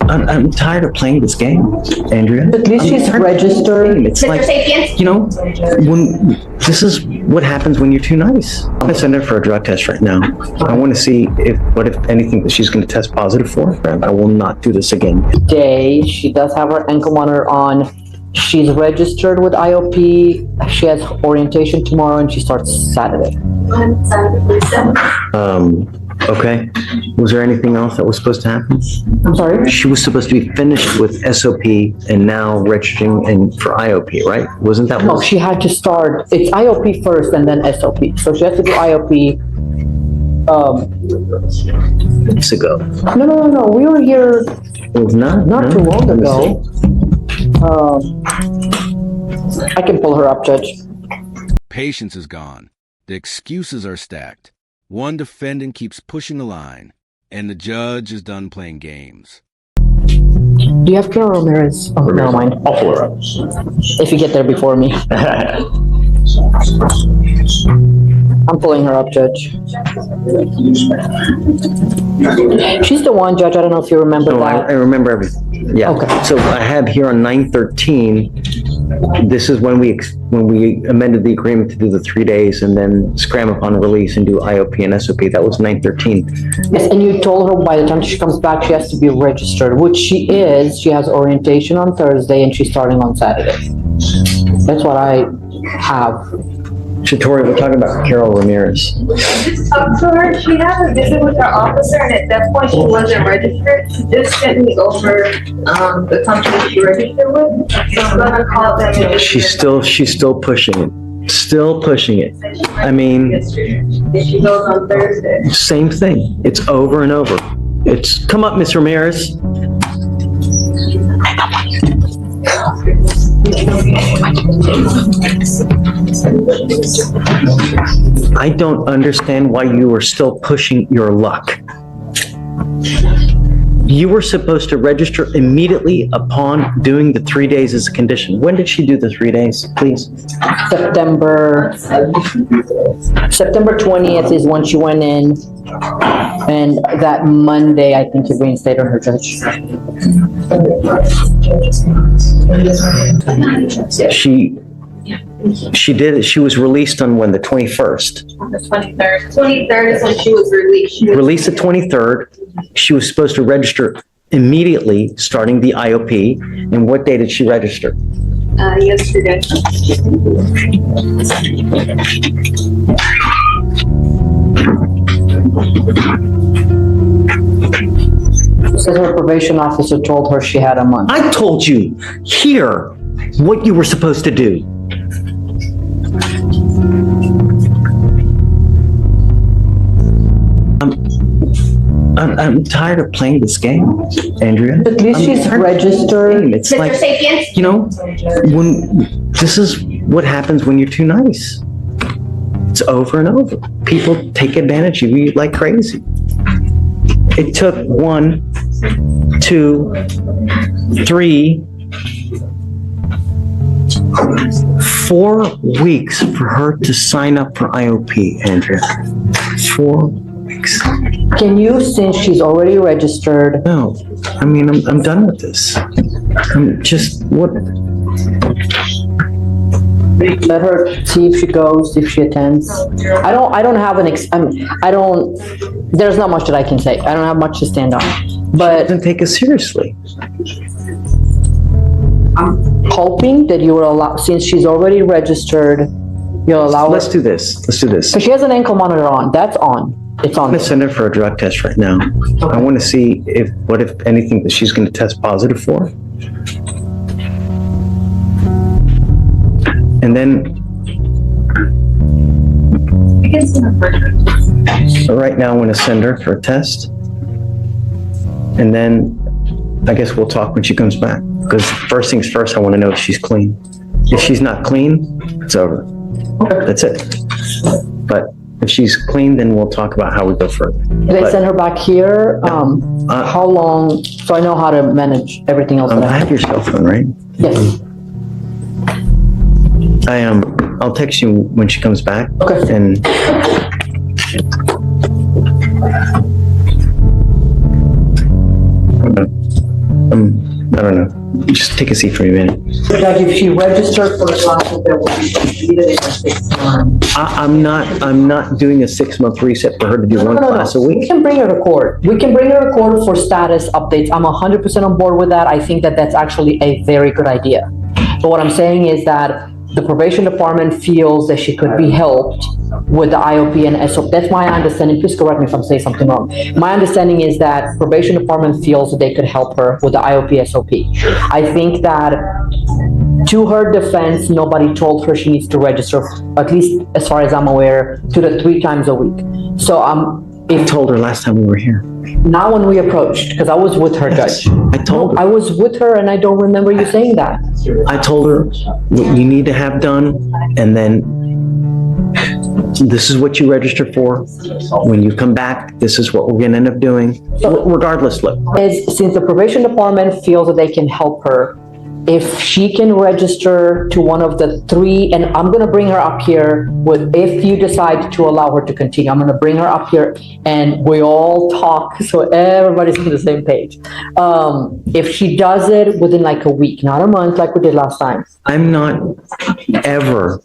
I'm tired of playing this game, Andrea. At least she's registered. It's like, when this is what happens when you're too nice. I'm gonna send her for a drug test right now. I want to see what if anything that she's going to test positive for. I will not do this again. Today, she does have her ankle monitor on. She's registered with IOP. She has orientation tomorrow and she starts Saturday. Okay. Was there anything else that was supposed to happen? I'm sorry? She was supposed to be finished with SOP and now registering for IOP, right? Wasn't that No, what? she had to start. It's IOP first and then SOP. So she has to do IOP. Weeks ago. No. We were here It was not too long ago. I can pull her up, Judge. Patience is gone. The excuses are stacked. One defendant keeps pushing the line, and the judge is done playing games. Do you have Carol Ramirez? Oh, never mind. I'll pull her up. If you get there before me. I'm pulling her up, Judge. She's the one, Judge. I don't know if you remember No, that. I remember everything. Yeah. Okay. So I have here on 9/13, this is when we amended the agreement to do the 3 days and then scram upon release and do IOP and SOP. That was 9/13. Yes, and you told her by the time she comes back, she has to be registered, which she is. She has orientation on Thursday and she's starting on Saturday. That's what I have. Shatori, we're talking about Carol Ramirez. Talk to her. She had a visit with her officer, and at that point, she wasn't registered. She just sent me over the company she registered with. So I'm gonna call them. And She's still pushing it. Still pushing it. I mean, and she goes on Thursday. same thing. It's over and over. It's come up, Miss Ramirez. I don't understand why you are still pushing your luck. You were supposed to register immediately upon doing the 3 days as a condition. When did she do the 3 days, please? September 20th is when she went in, and that Monday, I think, you reinstated her, Judge. She did it. She was released on when, the 21st? On the 23rd. 23rd is when she was released. Released the 23rd. She was supposed to register immediately, starting the IOP. And what day did she register? Yesterday. Says her probation officer told her she had a month. I told you here what you were supposed to do. I'm tired of playing this game, Andrea. At least she's registered. It's like, when this is what happens when you're too nice. It's over and over. People take advantage of you like crazy. It took 1, 2, 3, 4 weeks for her to sign up for IOP, Andrea. 4 weeks. Can you, since she's already registered, No, I mean, I'm done with this. I'm just, what? let her see if she goes, if she attends? I don't have there's not much that I can say. I don't have much to stand on. But Doesn't take us seriously. I'm hoping that you will allow, since she's already registered, you'll allow her. Let's do this. Because she has an ankle monitor on. That's on. It's on. I'm gonna send her for a drug test right now. I want to see what if anything that she's going to test positive for. And then, so right now I'm going to send her for a test. And then I guess we'll talk when she comes back. Because first things first, I want to know if she's clean. If she's not clean, it's over. That's it. But if she's clean, then we'll talk about how we go further. Did I send her back here? How long, so I know how to manage everything else that I I have? have your cell phone, right? Yes. I'll text you when she comes back. Okay. And I don't know. Just take a seat for a minute. Judge, if she registered for the classes, there will be completed in 6 months. I'm not doing a 6-month reset for her to do one class a We week. can bring her to court. We can bring her to court for status updates. I'm 100% on board with that. I think that that's actually a very good idea. But what I'm saying is that the probation department feels that she could be helped with the IOP and SOP. That's my understanding. Please correct me if I'm saying something wrong. My understanding is that probation department feels that they could help her with the IOP SOP. I think that to her defense, nobody told her she needs to register, at least as far as I'm aware, to the 3 times a week. So I told her last time we were here. now when we approached, because I was with her, Judge. I told her. I was with her and I don't remember you saying that. I told her what you need to have done, and then this is what you registered for. When you come back, this is what we're gonna end up doing. Regardless, look, Since the probation department feels that they can help her, if she can register to one of the 3, and I'm gonna bring her up here with, if you decide to allow her to continue, I'm gonna bring her up here and we all talk so everybody's on the same page. If she does it within like a week, not a month like we did last time. I'm not ever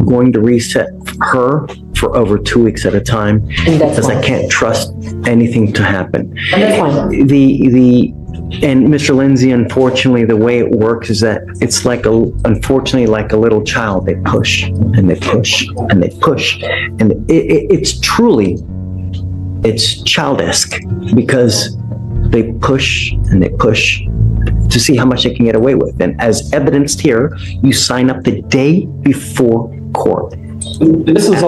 going to reset her for over 2 weeks at a time And that's because I fine. can't trust anything to happen. And that's fine. And Mr. Lindsay, unfortunately, the way it works is that it's unfortunately, like a little child. They push and they push and they push. And it's truly childish because they push and they push to see how much they can get away with. And as evidenced here, you sign up the day before court. This is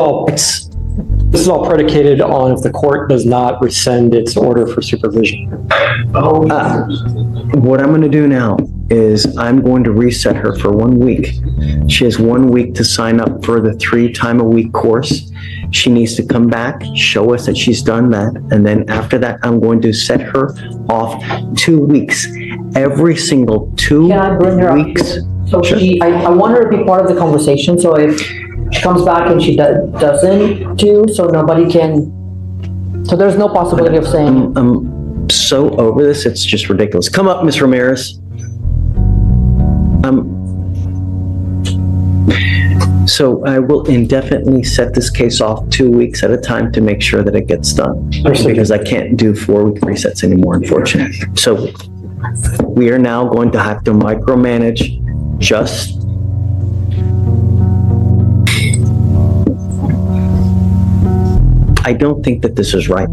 all predicated on if the court does not rescind its order for supervision. What I'm going to do now is I'm going to reset her for 1 week. She has 1 week to sign up for the 3-time-a-week course. She needs to come back, show us that she's done that, and then after that, I'm going to set her off 2 weeks. Every single 2 Can I bring her up? weeks. So I want her to be part of the conversation, so if she comes back and she doesn't do, so nobody can, so there's no possibility of saying, I'm so over this, it's just ridiculous. Come up, Ms. Ramirez. So I will indefinitely set this case off 2 weeks at a time to make sure that it gets done. Because I can't do 4-week resets anymore, unfortunately. So we are now going to have to micromanage just I don't think that this is right.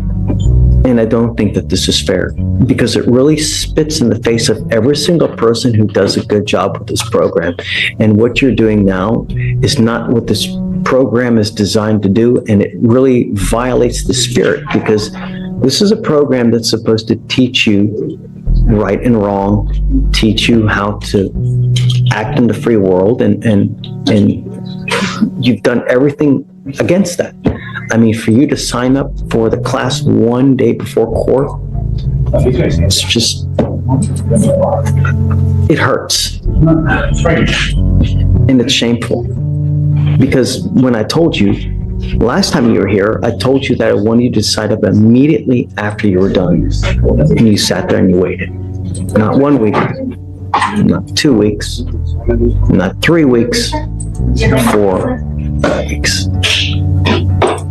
And I don't think that this is fair because it really spits in the face of every single person who does a good job with this program. And what you're doing now is not what this program is designed to do. And it really violates the spirit because this is a program that's supposed to teach you right and wrong, teach you how to act in the free world. And you've done everything against that. I mean, for you to sign up for the class 1 day before court, it's just, it hurts. And it's shameful. Because when I told you, last time you were here, I told you that I wanted you to sign up immediately after you were done. And you sat there and you waited. Not 1 week, not 2 weeks, not 3 weeks, 4 weeks.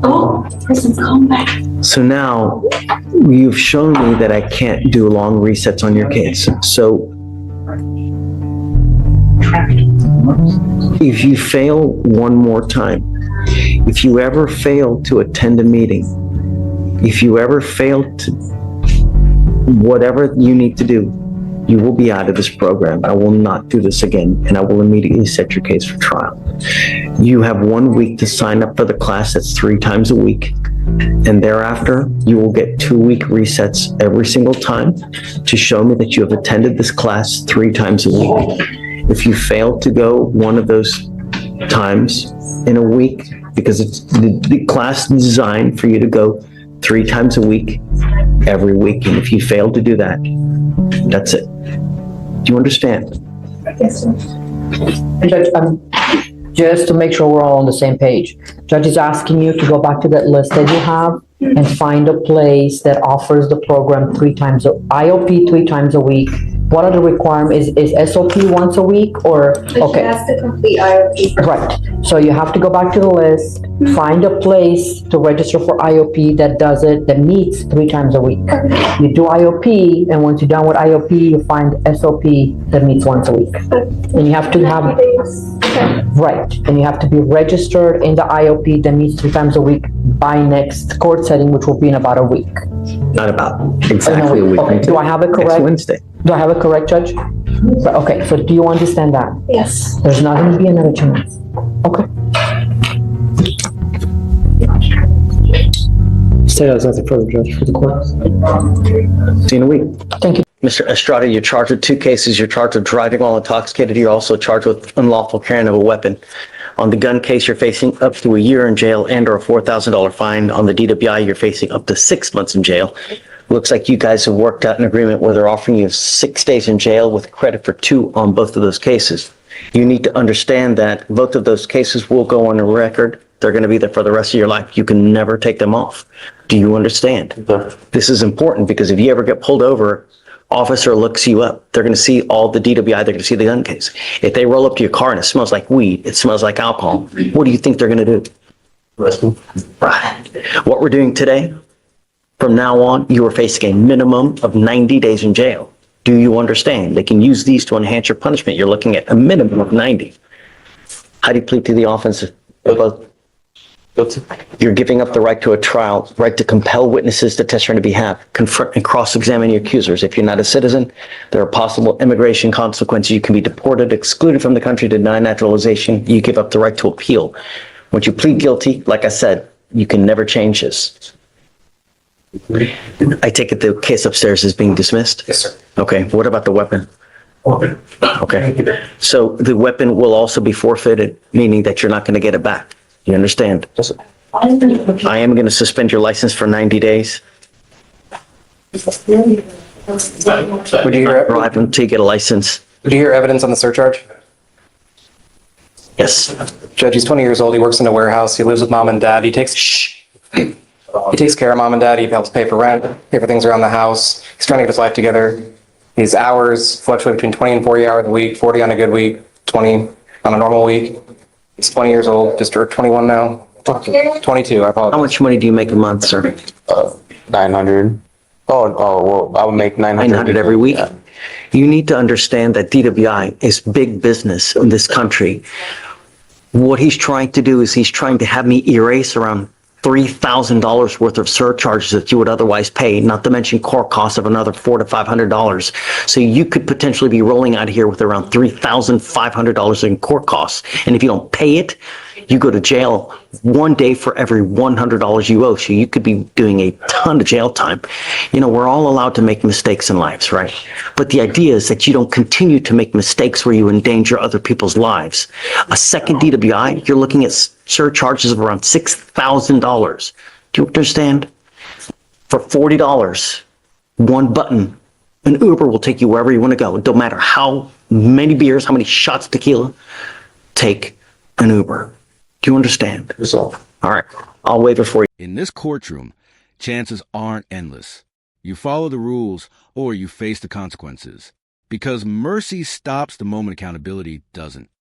Oh, person's come back. So now you've shown me that I can't do long resets on your case. So if you fail one more time, if you ever fail to attend a meeting, if you ever fail to whatever you need to do, you will be out of this program. I will not do this again, and I will immediately set your case for trial. You have 1 week to sign up for the class that's 3 times a week, and thereafter, you will get 2-week resets every single time to show me that you have attended this class 3 times a week. If you fail to go one of those times in a week, because it's the class is designed for you to go 3 times a week, every week, and if you fail to do that, that's it. Do you understand? Yes, sir. and Judge, just to make sure we're all on the same page. Judge is asking you to go back to that list that you have and find a place that offers the program 3 times, IOP 3 times a week, What are the requirements? Is SOP once a week or, But she okay, has to complete IOP first. right. So you have to go back to the list, find a place to register for IOP that does it, that meets 3 times a week. You do IOP, and once you're done with IOP, you find SOP that meets once a week. And you have to have, 90 days. Okay. right, and you have to be registered in the IOP that meets 3 times a week by next court setting, which will be in about a week. Not about exactly a week. Okay, do I have it Next correct? Wednesday. Do I have it correct, Judge? Okay, so do you understand that? Yes. There's not gonna be another chance. Okay. State has nothing further, Judge, for the court. See you in a week. Thank you. Mr. Estrada, you're charged with 2 cases. You're charged with driving while intoxicated. You're also charged with unlawful carrying of a weapon. On the gun case, you're facing up to a year in jail and or a $4,000 fine. On the DWI, you're facing up to 6 months in jail. Looks like you guys have worked out an agreement where they're offering you 6 days in jail with credit for 2 on both of those cases. You need to understand that both of those cases will go on a record. They're going to be there for the rest of your life. You can never take them off. Do you understand? This is important because if you ever get pulled over, officer looks you up. They're going to see all the DWI. They're going to see the gun case. If they roll up to your car and it smells like weed, it smells like alcohol, what do you think they're going to do? Arrest them. Right. What we're doing today, from now on, you are facing a minimum of 90 days in jail. Do you understand? They can use these to enhance your punishment. You're looking at a minimum of 90. How do you plead to the offense? You're giving up the right to a trial, right to compel witnesses to testify on your behalf, confront and cross-examine your accusers. If you're not a citizen, there are possible immigration consequences. You can be deported, excluded from the country, denied naturalization. You give up the right to appeal. Once you plead guilty, like I said, you can never change this. I take it the case upstairs is being dismissed? Yes, sir. Okay, what about the weapon? Okay, so the weapon will also be forfeited, meaning that you're not going to get it back. You understand? Yes, sir. I am going to suspend your license for 90 days. Would you hear, Drive until you get a license. would you hear evidence on the surcharge? Yes. Judge, he's 20 years old. He works in a warehouse. He lives with mom and dad. He takes care of mom and dad. He helps pay for rent, pay for things around the house. He's trying to get his life together. His hours fluctuate between 20 and 40 hours a week, 40 on a good week, 20 on a normal week. He's 20 years old, just turned 21 now. 22, I How apologize. much money do you make a month, sir? 900. Well, I would make 900. 900 every week? Yeah. You need to understand that DWI is big business in this country. What he's trying to do is he's trying to have me erase around $3,000 worth of surcharges that you would otherwise pay, not to mention court costs of another $400 to $500. So you could potentially be rolling out of here with around $3,500 in court costs. And if you don't pay it, you go to jail 1 day for every $100 you owe. So you could be doing a ton of jail time. You know, we're all allowed to make mistakes in lives, right? But the idea is that you don't continue to make mistakes where you endanger other people's lives. A second DWI, you're looking at surcharges of around $6,000. Do you understand? For $40, one button, an Uber will take you wherever you want to go. It don't matter how many beers, how many shots of tequila, take an Uber. Do you understand? All right, I'll waive it for you. In this courtroom, chances aren't endless. You follow the rules or you face the consequences. Because mercy stops the moment accountability doesn't.